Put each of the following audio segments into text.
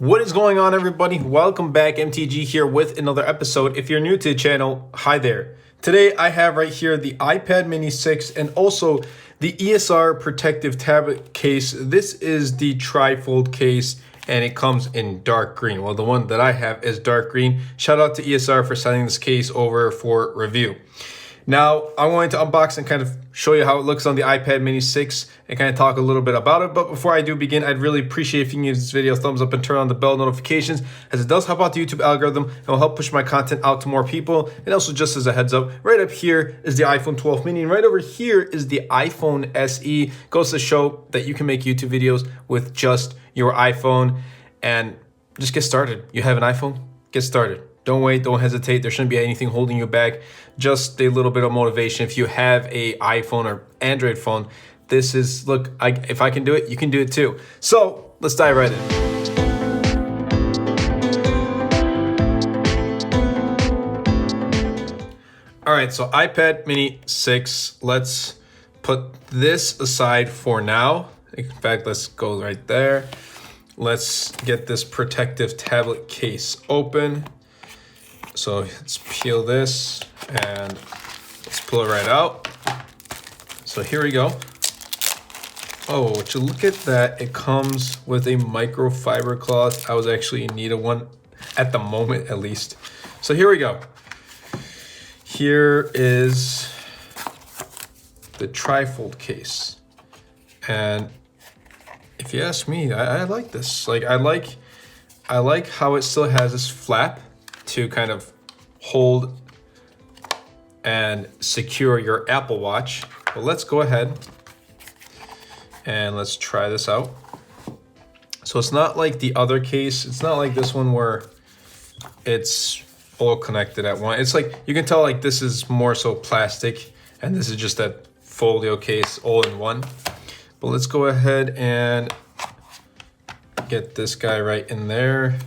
What is going on, everybody? Welcome back. MTG here with another episode. If you're new to the channel, hi there. Today I have right here the iPad mini 6 and also the ESR protective tablet case. This is the Trifold case and it comes in dark green. Well, the one that I have is dark green. Shout out to ESR for sending this case over for review. Now, I'm going to unbox and kind of show you how it looks on the iPad mini 6 and kind of talk a little bit about it. But before I do begin, I'd really appreciate if you can give this video a thumbs up and turn on the bell notifications, as it does help out the YouTube algorithm and will help push my content out to more people. And also, just as a heads up, right up here is the iPhone 12 mini and right over here is the iPhone SE. Goes to show that you can make YouTube videos with just your iPhone and just get started. You have an iPhone? Get started. Don't wait, don't hesitate. There shouldn't be anything holding you back. Just a little bit of motivation. If you have a iPhone or Android phone, this is, look, if I can do it, you can do it too. So let's dive right in. All right, so iPad mini 6, let's put this aside for now. In fact, let's go right there. Let's get this protective tablet case open. So let's peel this and let's pull it right out. So here we go. Oh, would you look at that? It comes with a microfiber cloth. I was actually in need of one at the moment, at least. So here we go. Here is the Trifold case. And if you ask me, I like this. Like I like how it still has this flap to kind of hold and secure your Apple Watch. But let's go ahead and let's try this out. So it's not like the other case. It's not like this one where it's all connected at once. It's like, you can tell like this is more so plastic and this is just that folio case all in one. But let's go ahead and get this guy right in there.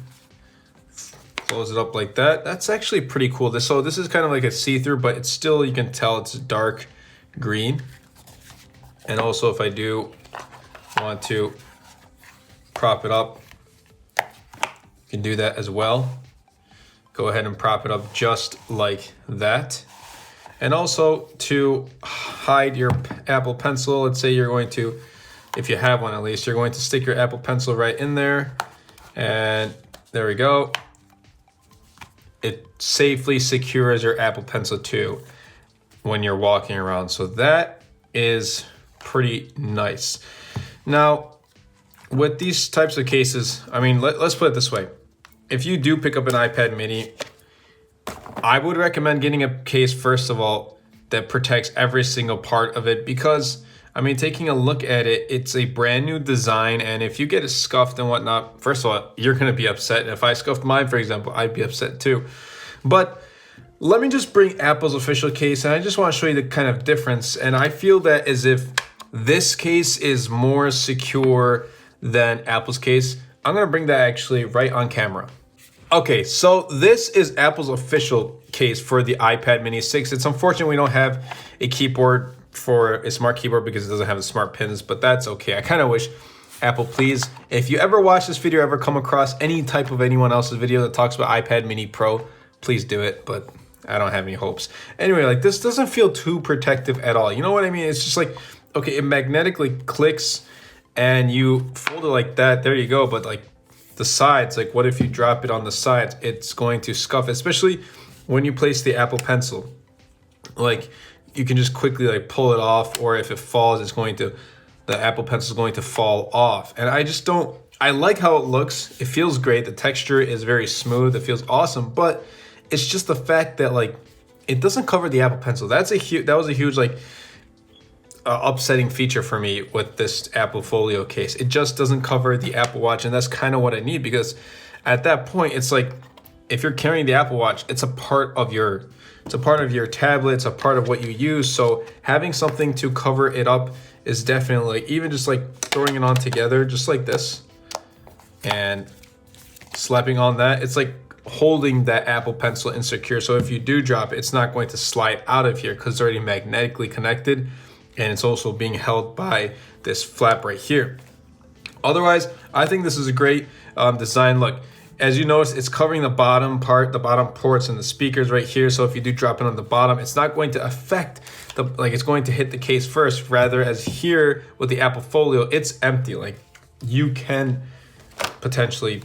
Close it up like that. That's actually pretty cool. So this is kind of like a see-through, but it's still, you can tell it's dark green. And also if I do want to prop it up, you can do that as well. Go ahead and prop it up just like that. And also to hide your Apple Pencil, let's say you're going to, if you have one at least, you're going to stick your Apple Pencil right in there. And there we go. It safely secures your Apple Pencil too when you're walking around. So that is pretty nice. Now, with these types of cases, I mean, let's put it this way. If you do pick up an iPad mini, I would recommend getting a case, first of all, that protects every single part of it, because I mean, taking a look at it, it's a brand new design, and if you get it scuffed and whatnot, first of all, you're gonna be upset. And if I scuffed mine, for example, I'd be upset too. But let me just bring Apple's official case, and I just wanna show you the kind of difference. And I feel that as if this case is more secure than Apple's case. I'm gonna bring that actually right on camera. Okay, so this is Apple's official case for the iPad mini 6. It's unfortunate we don't have a keyboard for a smart keyboard because it doesn't have the smart pins, but that's okay. I kind of wish, Apple, please, if you ever watch this video, ever come across any type of anyone else's video that talks about iPad mini Pro, please do it, but I don't have any hopes. Anyway, like this doesn't feel too protective at all. You know what I mean? It's just like, okay, it magnetically clicks and you fold it like that, there you go. But like the sides, like what if you drop it on the sides? It's going to scuff, especially when you place the Apple Pencil. Like, you can just quickly like pull it off, or if it falls, the Apple Pencil is going to fall off. And I just don't, I like how it looks. It feels great. The texture is very smooth. It feels awesome, but it's just the fact that like, it doesn't cover the Apple Pencil. That was a huge like upsetting feature for me with this Apple Folio case. It just doesn't cover the Apple Watch, and that's kind of what I need, because at that point, it's like, if you're carrying the Apple Watch, it's a part of your tablet, it's a part of what you use. So having something to cover it up is definitely, even just like throwing it on together, just like this, and slapping on that, it's like holding that Apple Pencil insecure. So if you do drop it, it's not going to slide out of here because it's already magnetically connected, and it's also being held by this flap right here. Otherwise, I think this is a great design. Look, as you notice, it's covering the bottom part, the bottom ports and the speakers right here. So if you do drop it on the bottom, it's not going to affect it's going to hit the case first. Rather, as here with the Apple Folio, it's empty. Like, you can potentially,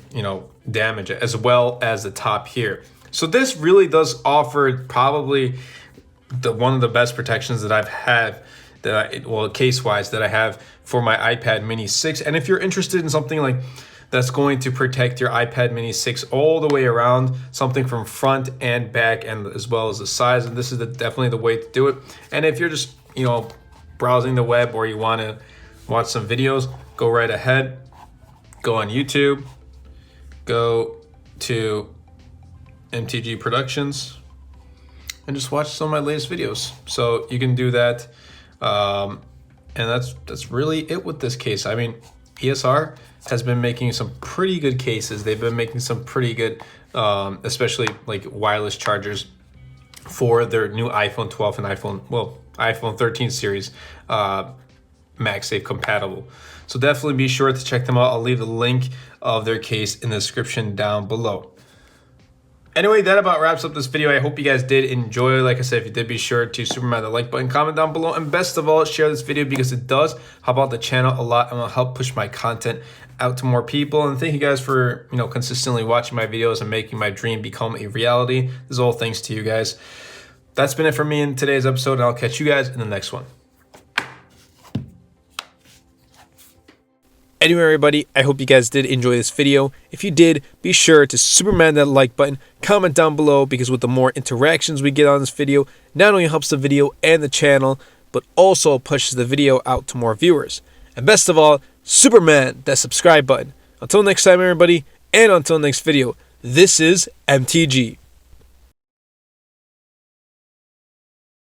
damage it, as well as the top here. So this really does offer probably one of the best protections that I've had, case-wise, that I have for my iPad mini 6. And if you're interested in something like that's going to protect your iPad mini 6 all the way around, something from front and back, and as well as the sides, and this is definitely the way to do it. And if you're just browsing the web, or you want to watch some videos, go right ahead, go on YouTube, go to MTG Productions, and just watch some of my latest videos. So you can do that, and that's really it with this case. I mean, ESR has been making some pretty good cases. They've been making some pretty good, especially like wireless chargers for their new iPhone 12 and iPhone 13 series, MagSafe compatible. So definitely be sure to check them out. I'll leave the link of their case in the description down below. Anyway, that about wraps up this video. I hope you guys did enjoy. Like I said, if you did, be sure to superman the like button, comment down below, and best of all, share this video, because it does help out the channel a lot and will help push my content out to more people. And thank you guys for consistently watching my videos and making my dream become a reality. This is all thanks to you guys. That's been it for me in today's episode, and I'll catch you guys in the next one. Anyway, everybody, I hope you guys did enjoy this video. If you did, be sure to superman that like button, comment down below, because with the more interactions we get on this video, not only helps the video and the channel, but also pushes the video out to more viewers. And best of all, superman that subscribe button. Until next time, everybody, and until next video, this is MTG.